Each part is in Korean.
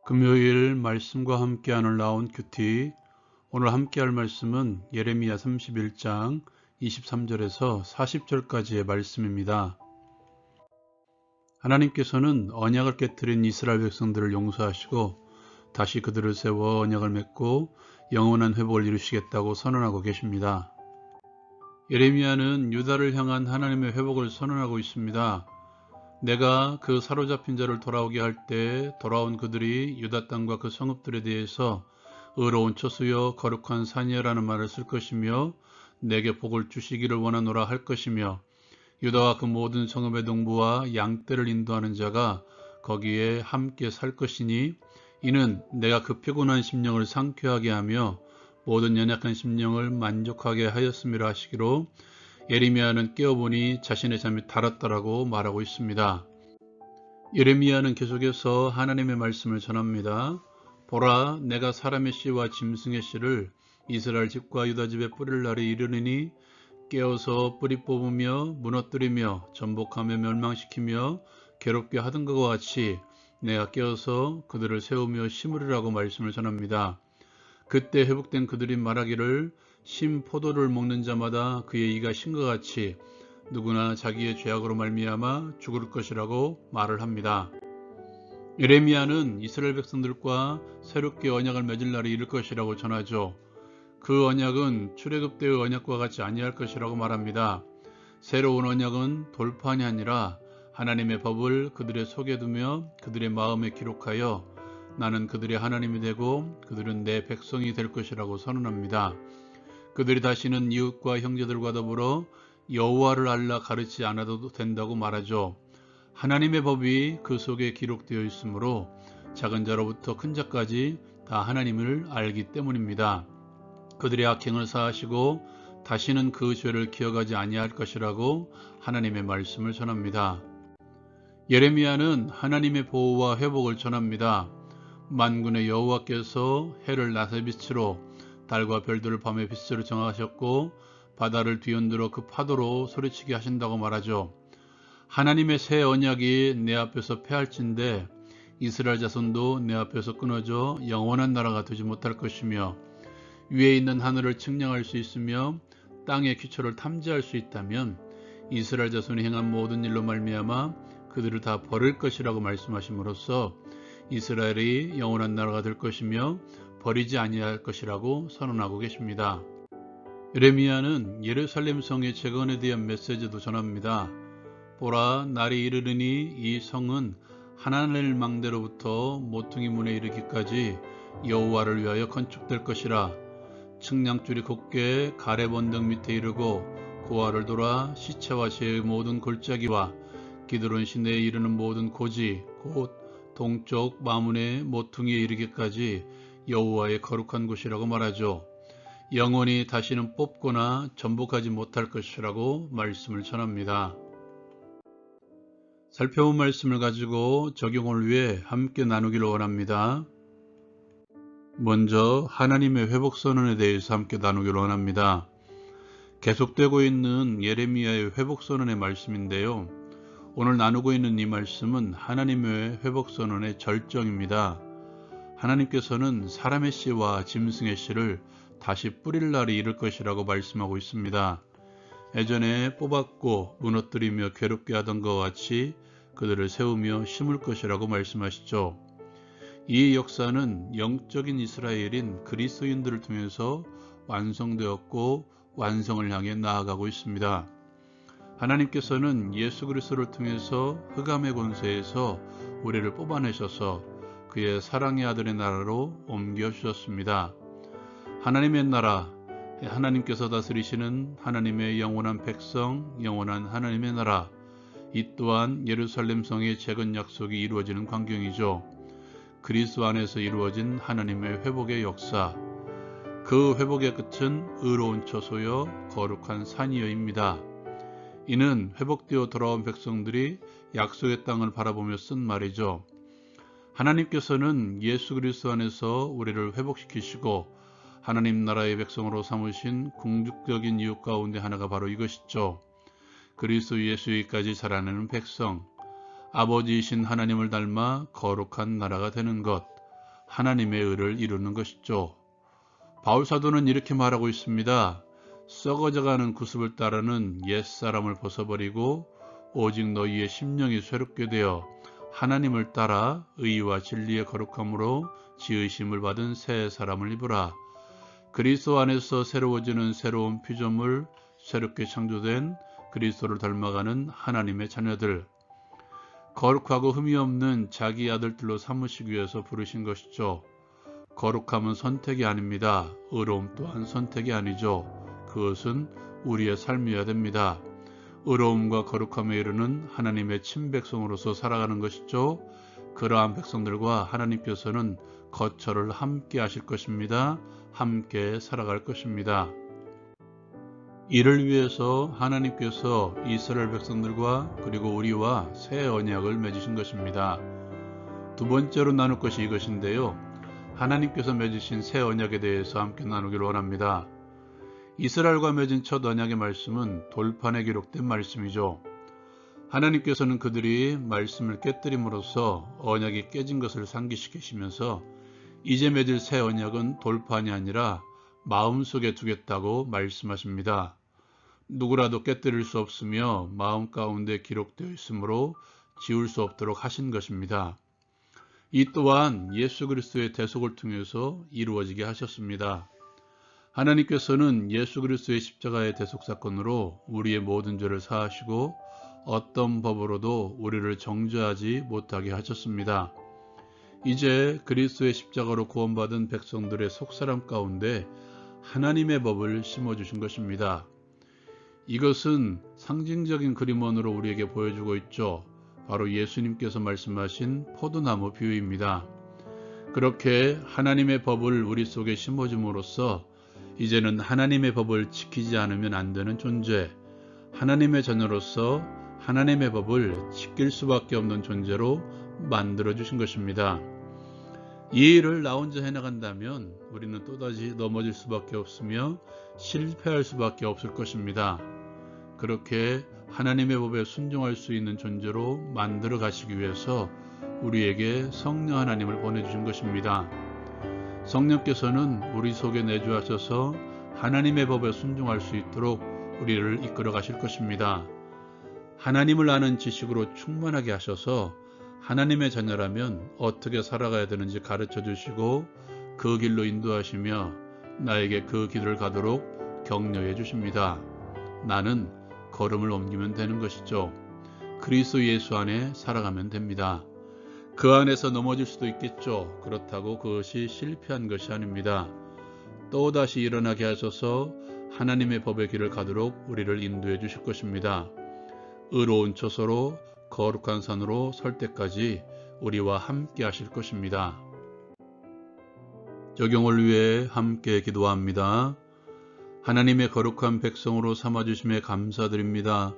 금요일 말씀과 함께하는 라운 큐티. 오늘 함께할 말씀은 예레미야 31장 23절에서 40절까지의 말씀입니다. 하나님께서는 언약을 깨뜨린 이스라엘 백성들을 용서하시고 다시 그들을 세워 언약을 맺고 영원한 회복을 이루시겠다고 선언하고 계십니다. 예레미야는 유다를 향한 하나님의 회복을 선언하고 있습니다. 내가 그 사로잡힌 자를 돌아오게 할 때 돌아온 그들이 유다 땅과 그 성읍들에 대해서 의로운 처소여 거룩한 산이여라는 말을 쓸 것이며 내게 복을 주시기를 원하노라 할 것이며 유다와 그 모든 성읍의 동부와 양떼를 인도하는 자가 거기에 함께 살 것이니 이는 내가 그 피곤한 심령을 상쾌하게 하며 모든 연약한 심령을 만족하게 하였음이라 하시기로 예레미야는 깨어보니 자신의 잠이 달았다라고 말하고 있습니다. 예레미야는 계속해서 하나님의 말씀을 전합니다. 보라, 내가 사람의 씨와 짐승의 씨를 이스라엘 집과 유다 집에 뿌릴 날이 이르리니 깨어서 뿌리 뽑으며 무너뜨리며 전복하며 멸망시키며 괴롭게 하던 것과 같이 내가 깨어서 그들을 세우며 심으리라고 말씀을 전합니다. 그때 회복된 그들이 말하기를 신 포도를 먹는 자마다 그의 이가 신과 같이 누구나 자기의 죄악으로 말미암아 죽을 것이라고 말을 합니다. 예레미야는 이스라엘 백성들과 새롭게 언약을 맺을 날이 이를 것이라고 전하죠. 그 언약은 출애굽 때의 언약과 같이 아니할 것이라고 말합니다. 새로운 언약은 돌판이 아니라 하나님의 법을 그들의 속에 두며 그들의 마음에 기록하여 나는 그들의 하나님이 되고 그들은 내 백성이 될 것이라고 선언합니다. 그들이 다시는 이웃과 형제들과 더불어 여호와를 알라 가르치지 않아도 된다고 말하죠. 하나님의 법이 그 속에 기록되어 있으므로 작은 자로부터 큰 자까지 다 하나님을 알기 때문입니다. 그들의 악행을 사하시고 다시는 그 죄를 기억하지 아니할 것이라고 하나님의 말씀을 전합니다. 예레미야는 하나님의 보호와 회복을 전합니다. 만군의 여호와께서 해를 낮의 빛으로 달과 별들을 밤의 빛으로 정하셨고 바다를 뒤흔들어 그 파도로 소리치게 하신다고 말하죠. 하나님의 새 언약이 내 앞에서 패할진대 이스라엘 자손도 내 앞에서 끊어져 영원한 나라가 되지 못할 것이며 위에 있는 하늘을 측량할 수 있으며 땅의 기초를 탐지할 수 있다면 이스라엘 자손이 행한 모든 일로 말미암아 그들을 다 버릴 것이라고 말씀하심으로써 이스라엘이 영원한 나라가 될 것이며 버리지 아니할 것이라고 선언하고 계십니다. 예레미야는 예루살렘 성의 재건에 대한 메시지도 전합니다. 보라, 날이 이르르니 이 성은 하나넬 망대로부터 모퉁이 문에 이르기까지 여호와를 위하여 건축될 것이라. 측량줄이 곱게 가렙 언덕 밑에 이르고 고아를 돌아 시체와 제의 모든 골짜기와 기드론 시내에 이르는 모든 고지 곧 동쪽 마문의 모퉁이에 이르기까지 여호와의 거룩한 곳이라고 말하죠. 영원히 다시는 뽑거나 전복하지 못할 것이라고 말씀을 전합니다. 살펴본 말씀을 가지고 적용을 위해 함께 나누기를 원합니다. 먼저 하나님의 회복 선언에 대해서 함께 나누기를 원합니다. 계속되고 있는 예레미야의 회복 선언의 말씀인데요. 오늘 나누고 있는 이 말씀은 하나님의 회복 선언의 절정입니다. 하나님께서는 사람의 씨와 짐승의 씨를 다시 뿌릴 날이 이를 것이라고 말씀하고 있습니다. 예전에 뽑았고 무너뜨리며 괴롭게 하던 것과 같이 그들을 세우며 심을 것이라고 말씀하시죠. 이 역사는 영적인 이스라엘인 그리스도인들을 통해서 완성되었고 완성을 향해 나아가고 있습니다. 하나님께서는 예수 그리스도를 통해서 흑암의 권세에서 우리를 뽑아내셔서 그의 사랑의 아들의 나라로 옮겨주셨습니다. 하나님의 나라, 하나님께서 다스리시는 하나님의 영원한 백성, 영원한 하나님의 나라, 이 또한 예루살렘 성의 재건 약속이 이루어지는 광경이죠. 그리스도 안에서 이루어진 하나님의 회복의 역사, 그 회복의 끝은 의로운 처소여 거룩한 산이여입니다. 이는 회복되어 돌아온 백성들이 약속의 땅을 바라보며 쓴 말이죠. 하나님께서는 예수 그리스도 안에서 우리를 회복시키시고 하나님 나라의 백성으로 삼으신 궁극적인 이유 가운데 하나가 바로 이것이죠. 그리스도 예수에까지 자라나는 백성, 아버지이신 하나님을 닮아 거룩한 나라가 되는 것, 하나님의 의를 이루는 것이죠. 바울사도는 이렇게 말하고 있습니다. 썩어져가는 구습을 따르는 옛사람을 벗어버리고 오직 너희의 심령이 새롭게 되어 하나님을 따라 의와 진리의 거룩함으로 지으심을 받은 새 사람을 입으라. 그리스도 안에서 새로워지는 새로운 피조물, 새롭게 창조된 그리스도를 닮아가는 하나님의 자녀들, 거룩하고 흠이 없는 자기 아들들로 삼으시기 위해서 부르신 것이죠. 거룩함은 선택이 아닙니다. 의로움 또한 선택이 아니죠. 그것은 우리의 삶이어야 됩니다. 의로움과 거룩함에 이르는 하나님의 친백성으로서 살아가는 것이죠. 그러한 백성들과 하나님께서는 거처를 함께 하실 것입니다. 함께 살아갈 것입니다. 이를 위해서 하나님께서 이스라엘 백성들과 그리고 우리와 새 언약을 맺으신 것입니다. 두 번째로 나눌 것이 이것인데요. 하나님께서 맺으신 새 언약에 대해서 함께 나누기를 원합니다. 이스라엘과 맺은 첫 언약의 말씀은 돌판에 기록된 말씀이죠. 하나님께서는 그들이 말씀을 깨뜨림으로써 언약이 깨진 것을 상기시키시면서 이제 맺을 새 언약은 돌판이 아니라 마음속에 두겠다고 말씀하십니다. 누구라도 깨뜨릴 수 없으며 마음 가운데 기록되어 있으므로 지울 수 없도록 하신 것입니다. 이 또한 예수 그리스도의 대속을 통해서 이루어지게 하셨습니다. 하나님께서는 예수 그리스도의 십자가의 대속 사건으로 우리의 모든 죄를 사하시고 어떤 법으로도 우리를 정죄하지 못하게 하셨습니다. 이제 그리스도의 십자가로 구원받은 백성들의 속사람 가운데 하나님의 법을 심어주신 것입니다. 이것은 상징적인 그림원으로 우리에게 보여주고 있죠. 바로 예수님께서 말씀하신 포도나무 비유입니다. 그렇게 하나님의 법을 우리 속에 심어줌으로써 이제는 하나님의 법을 지키지 않으면 안 되는 존재, 하나님의 자녀로서 하나님의 법을 지킬 수밖에 없는 존재로 만들어주신 것입니다. 이 일을 나 혼자 해나간다면 우리는 또다시 넘어질 수밖에 없으며 실패할 수밖에 없을 것입니다. 그렇게 하나님의 법에 순종할 수 있는 존재로 만들어 가시기 위해서 우리에게 성령 하나님을 보내주신 것입니다. 성령께서는 우리 속에 내주하셔서 하나님의 법에 순종할 수 있도록 우리를 이끌어 가실 것입니다. 하나님을 아는 지식으로 충만하게 하셔서 하나님의 자녀라면 어떻게 살아가야 되는지 가르쳐 주시고 그 길로 인도하시며 나에게 그 길을 가도록 격려해 주십니다. 나는 걸음을 옮기면 되는 것이죠. 그리스도 예수 안에 살아가면 됩니다. 그 안에서 넘어질 수도 있겠죠. 그렇다고 그것이 실패한 것이 아닙니다. 또다시 일어나게 하셔서 하나님의 법의 길을 가도록 우리를 인도해 주실 것입니다. 의로운 처소로 거룩한 산으로 설 때까지 우리와 함께 하실 것입니다. 적용을 위해 함께 기도합니다. 하나님의 거룩한 백성으로 삼아주심에 감사드립니다.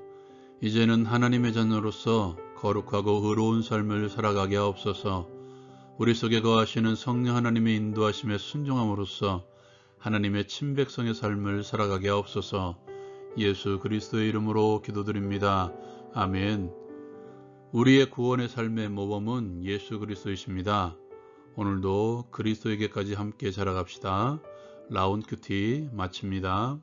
이제는 하나님의 자녀로서 거룩하고 의로운 삶을 살아가게 하옵소서. 우리 속에 거하시는 성령 하나님의 인도하심에 순종함으로써 하나님의 친백성의 삶을 살아가게 하옵소서. 예수 그리스도의 이름으로 기도드립니다. 아멘. 우리의 구원의 삶의 모범은 예수 그리스도이십니다. 오늘도 그리스도에게까지 함께 자라갑시다. 라운큐티 마칩니다.